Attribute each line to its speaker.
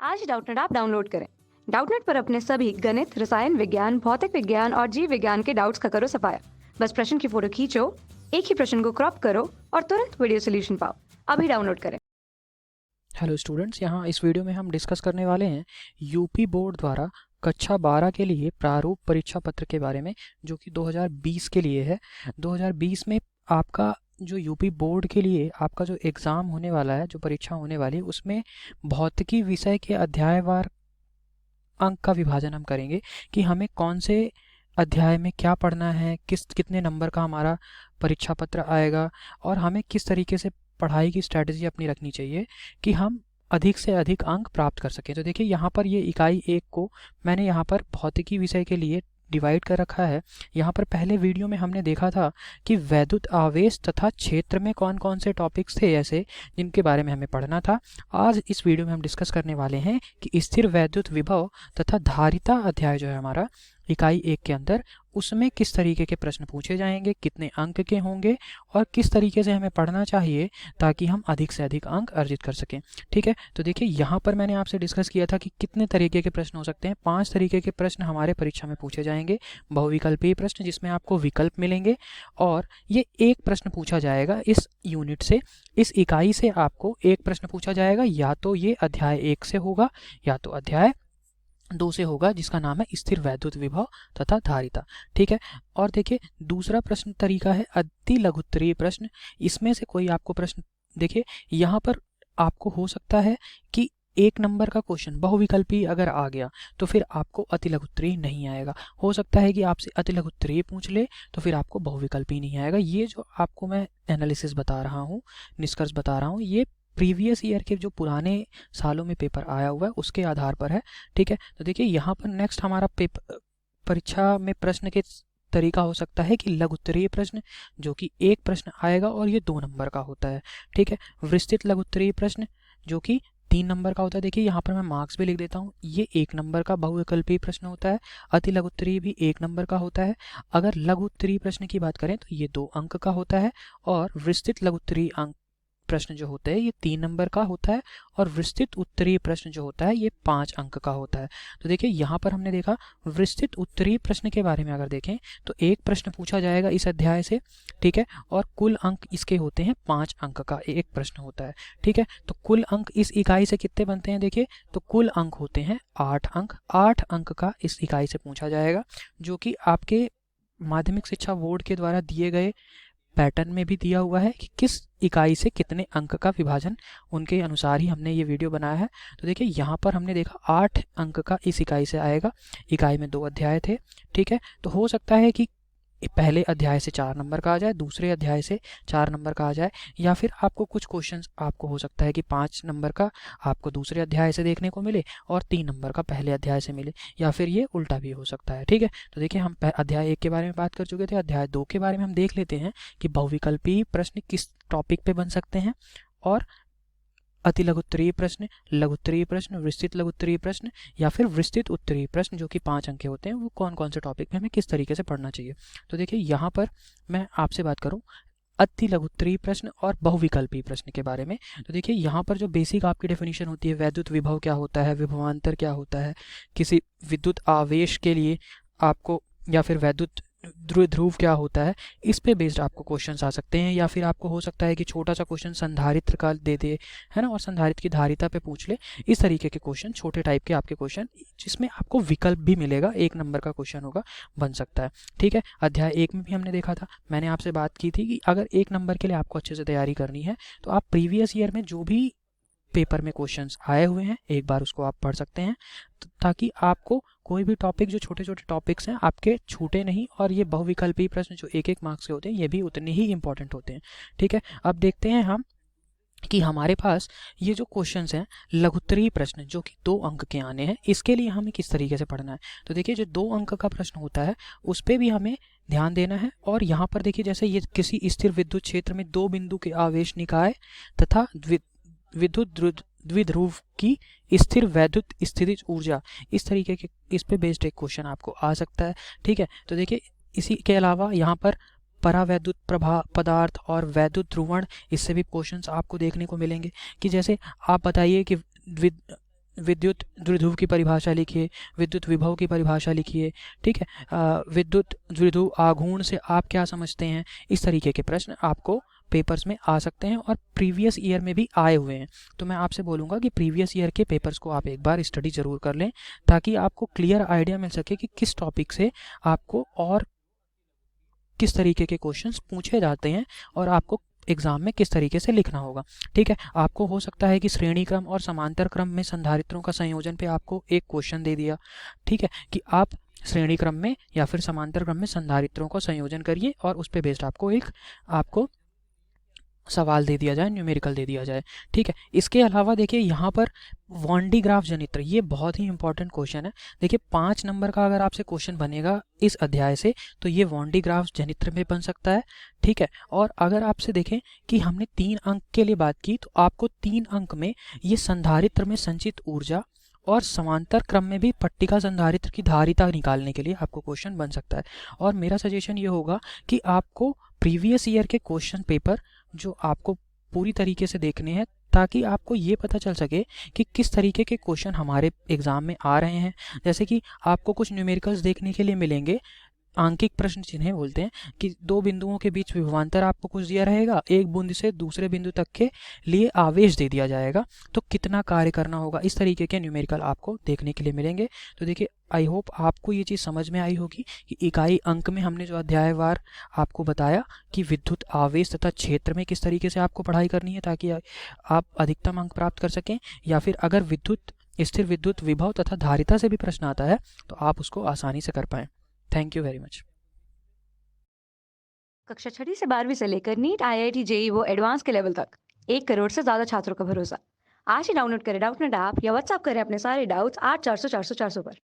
Speaker 1: आज Doubtnut app download करें। Doubtnut पर अपने सभी गणित, रसायन विज्ञान, भौतिक विज्ञान और जीव विज्ञान के डाउट्स का करो सफाया। बस प्रश्न की फोटो खींचो, एक ही प्रश्न को क्रॉप करो और तुरंत वीडियो सोल्यूशन पाओ। अभी डाउनलोड करें।
Speaker 2: हेलो स्टूडेंट्स, यहाँ इस वीडियो में हम डिस्कस करने वाले हैं यूपी बोर्ड द्वारा कक्षा 12 के लिए प्रारूप परीक्षा पत्र के बारे में, जो कि 2020 के लिए है। 2020 में आपका जो यूपी बोर्ड के लिए आपका जो एग्ज़ाम होने वाला है, जो परीक्षा होने वाली है, उसमें भौतिकी विषय के अध्यायवार अंक का विभाजन हम करेंगे कि हमें कौन से अध्याय में क्या पढ़ना है, कितने नंबर का हमारा परीक्षा पत्र आएगा और हमें किस तरीके से पढ़ाई की स्ट्रैटेजी अपनी रखनी चाहिए कि हम अधिक से अधिक अंक प्राप्त कर सकें। तो देखिए, यहाँ पर ये इकाई 1 को मैंने यहाँ पर भौतिकी विषय के लिए डिवाइड कर रखा है। यहाँ पर पहले वीडियो में हमने देखा था कि वैद्युत आवेश तथा क्षेत्र में कौन कौन से टॉपिक्स थे ऐसे जिनके बारे में हमें पढ़ना था। आज इस वीडियो में हम डिस्कस करने वाले हैं कि स्थिर वैद्युत विभव तथा धारिता अध्याय जो है हमारा इकाई 1 के अंदर, उसमें किस तरीके के प्रश्न पूछे जाएंगे, कितने अंक के होंगे और किस तरीके से हमें पढ़ना चाहिए ताकि हम अधिक से अधिक अंक अर्जित कर सकें। ठीक है, तो देखिए, यहाँ पर मैंने आपसे डिस्कस किया था कि कितने तरीके के प्रश्न हो सकते हैं। 5 तरीके के प्रश्न हमारे परीक्षा में पूछे जाएंगे। बहुविकल्पीय प्रश्न जिसमें आपको विकल्प मिलेंगे, और ये एक प्रश्न पूछा जाएगा इस यूनिट से, इस इकाई से आपको एक प्रश्न पूछा जाएगा। या तो ये अध्याय 1 से होगा या तो अध्याय 2 से होगा, जिसका नाम है स्थिर वैद्युत विभव तथा धारिता। ठीक है, और देखिए, दूसरा प्रश्न तरीका है अति लघुत्तरीय प्रश्न। इसमें से कोई आपको प्रश्न, देखिए यहाँ पर आपको हो सकता है कि 1 नंबर का क्वेश्चन बहुविकल्पी अगर आ गया तो फिर आपको अति लघुत्तरीय नहीं आएगा। हो सकता है कि आपसे अति लघुत्तरीय पूछ ले तो फिर आपको बहुविकल्पी नहीं आएगा। ये जो आपको मैं एनालिसिस बता रहा हूँ, निष्कर्ष बता रहा हूँ, ये प्रीवियस ईयर के जो पुराने सालों में पेपर आया हुआ है उसके आधार पर है। ठीक है, तो देखिए, यहाँ पर नेक्स्ट हमारा पेपर परीक्षा में प्रश्न के तरीका हो सकता है कि लघुत्तरीय प्रश्न, जो कि एक प्रश्न आएगा और ये 2 नंबर का होता है। ठीक है, विस्तृत लघुत्तरीय प्रश्न जो कि 3 नंबर का होता है। देखिए, यहाँ पर मैं मार्क्स भी लिख देता हूँ, ये 1 नंबर का बहुविकल्पीय प्रश्न होता है। अति लघुत्तरीय भी 1 नंबर का होता है। अगर लघुत्तरीय प्रश्न की बात करें तो ये 2 अंक का होता है, और विस्तृत लघुत्तरीय अंक प्रश्न जो होते हैं ये 3 नंबर का होता है, और विस्तृत उत्तरीय प्रश्न जो होता है ये 5 अंक का होता है। तो देखिए, यहाँ पर हमने देखा विस्तृत उत्तरीय प्रश्न के बारे में अगर देखें तो एक प्रश्न पूछा जाएगा इस अध्याय से। ठीक है, और कुल अंक इसके होते हैं 5 अंक का एक प्रश्न होता है। ठीक है, तो कुल अंक इस इकाई से कितने बनते हैं, देखिए तो कुल अंक होते हैं 8 अंक। 8 अंक का इस इकाई से पूछा जाएगा, जो कि आपके माध्यमिक शिक्षा बोर्ड के द्वारा दिए गए पैटर्न में भी दिया हुआ है कि किस इकाई से कितने अंक का विभाजन, उनके अनुसार ही हमने ये वीडियो बनाया है। तो देखिए, यहाँ पर हमने देखा 8 अंक का इस इकाई से आएगा। इकाई में 2 अध्याय थे। ठीक है, तो हो सकता है कि पहले अध्याय से 4 नंबर का आ जाए, दूसरे अध्याय से 4 नंबर का आ जाए, या फिर आपको कुछ क्वेश्चंस आपको हो सकता है कि 5 नंबर का आपको दूसरे अध्याय से देखने को मिले और 3 नंबर का पहले अध्याय से मिले, या फिर ये उल्टा भी हो सकता है। ठीक है, तो देखिए, हम अध्याय 1 के बारे में बात कर चुके थे। अध्याय 2 के बारे में हम देख लेते हैं कि बहुविकल्पीय प्रश्न किस टॉपिक पे बन सकते हैं, और अति लघुत्तरीय प्रश्न, लघुत्तरीय प्रश्न, विस्तृत लघुत्तरीय प्रश्न या फिर विस्तृत उत्तरीय प्रश्न जो कि 5 अंक के होते हैं, वो कौन कौन से टॉपिक में हमें किस तरीके से पढ़ना चाहिए। तो देखिए, यहाँ पर मैं आपसे बात करूँ अति लघुत्तरीय प्रश्न और बहुविकल्पीय प्रश्न के बारे में। तो देखिए, यहाँ पर जो बेसिक आपकी डेफिनेशन होती है, वैद्युत विभव क्या होता है, विभवांतर क्या होता है, किसी विद्युत आवेश के लिए आपको, या फिर वैद्युत ध्रुव क्या होता है, इस पे बेस्ड आपको क्वेश्चंस आ सकते हैं। या फिर आपको हो सकता है कि छोटा सा क्वेश्चन संधारित्र का दे दे, है ना, और संधारित्र की धारिता पे पूछ ले। इस तरीके के क्वेश्चन, छोटे टाइप के आपके क्वेश्चन, जिसमें आपको विकल्प भी मिलेगा, 1 नंबर का क्वेश्चन होगा, बन सकता है। ठीक है, अध्याय 1 में भी हमने देखा था, मैंने आपसे बात की थी कि अगर 1 नंबर के लिए आपको अच्छे से तैयारी करनी है तो आप प्रीवियस ईयर में जो भी पेपर में क्वेश्चंस आए हुए हैं एक बार उसको आप पढ़ सकते हैं, ताकि आपको कोई भी टॉपिक, जो छोटे छोटे टॉपिक्स हैं आपके छूटे नहीं। और ये बहुविकल्पीय प्रश्न जो 1-1 मार्क्स के होते हैं, ये भी उतने ही इंपॉर्टेंट होते हैं। ठीक है, अब देखते हैं हम कि हमारे पास ये जो क्वेश्चंस हैं लघुत्तरीय प्रश्न जो कि 2 अंक के आने हैं, इसके लिए हमें किस तरीके से पढ़ना है। तो देखिए, जो 2 अंक का प्रश्न होता है उस पर भी हमें ध्यान देना है। और यहाँ पर देखिए, जैसे ये किसी स्थिर विद्युत क्षेत्र में 2 बिंदु के आवेश निकाय तथा विद्युत द्विध्रुव की स्थिर वैद्युत स्थितिज ऊर्जा, इस तरीके के, इस पे बेस्ड एक क्वेश्चन आपको आ सकता है। ठीक है, तो देखिए, इसी के अलावा यहाँ पर परावैद्युत प्रभा पदार्थ और वैद्युत ध्रुवण, इससे भी क्वेश्चंस आपको देखने को मिलेंगे कि जैसे आप बताइए कि विद्युत द्विध्रुव की परिभाषा लिखिए, विद्युत विभव की परिभाषा लिखिए, ठीक है। विद्युत द्विध्रुव आघूर्ण से आप क्या समझते हैं, इस तरीके के प्रश्न आपको पेपर्स में आ सकते हैं और प्रीवियस ईयर में भी आए हुए हैं। तो मैं आपसे बोलूँगा कि प्रीवियस ईयर के पेपर्स को आप एक बार स्टडी ज़रूर कर लें, ताकि आपको क्लियर आइडिया मिल सके कि किस टॉपिक से आपको और किस तरीके के क्वेश्चंस पूछे जाते हैं और आपको एग्जाम में किस तरीके से लिखना होगा, ठीक है। आपको हो सकता है कि श्रेणी क्रम और समांतर क्रम में संधारित्रों का संयोजन पे आपको एक क्वेश्चन दे दिया, ठीक है, कि आप श्रेणी क्रम में या फिर समांतर क्रम में संधारित्रों का संयोजन करिए और उस पे बेस्ड आपको सवाल दे दिया जाए, न्यूमेरिकल दे दिया जाए, ठीक है। इसके अलावा देखिए यहाँ पर वॉन डी ग्राफ जनित्र, ये बहुत ही इंपॉर्टेंट क्वेश्चन है। देखिए 5 नंबर का अगर आपसे क्वेश्चन बनेगा इस अध्याय से, तो ये वॉन डी ग्राफ जनित्र में बन सकता है, ठीक है। और अगर आपसे देखें कि हमने 3 अंक के लिए बात की, तो आपको 3 अंक में ये संधारित्र में संचित ऊर्जा और समांतर क्रम में भी पट्टिका संधारित्र की धारिता निकालने के लिए आपको क्वेश्चन बन सकता है। और मेरा सजेशन ये होगा कि आपको प्रीवियस ईयर के क्वेश्चन पेपर जो आपको पूरी तरीके से देखने हैं, ताकि आपको ये पता चल सके कि किस तरीके के क्वेश्चन हमारे एग्ज़ाम में आ रहे हैं। जैसे कि आपको कुछ न्यूमेरिकल्स देखने के लिए मिलेंगे, आंकिक प्रश्न जिन्हें बोलते हैं, कि 2 बिंदुओं के बीच विभवांतर आपको कुछ दिया रहेगा, एक बिंदु से दूसरे बिंदु तक के लिए आवेश दे दिया जाएगा, तो कितना कार्य करना होगा, इस तरीके के न्यूमेरिकल आपको देखने के लिए मिलेंगे। तो देखिए आई होप आपको ये चीज़ समझ में आई होगी कि इकाई अंक में हमने जो अध्यायवार आपको बताया कि विद्युत आवेश तथा क्षेत्र में किस तरीके से आपको पढ़ाई करनी है ताकि आप अधिकतम अंक प्राप्त कर सकें, या फिर अगर स्थिर विद्युत विभव तथा धारिता से भी प्रश्न आता है तो आप उसको आसानी से कर पाएँ। Thank you very much.
Speaker 1: कक्षा 6ठी से 12वीं से लेकर नीट, IIT, जेई वो एडवांस के लेवल तक 1 करोड़ से ज्यादा छात्रों का भरोसा। आज ही डाउनलोड करें डाउटनेट ऐप या व्हाट्सएप करें अपने सारे डाउट्स 8400 400 400 पर।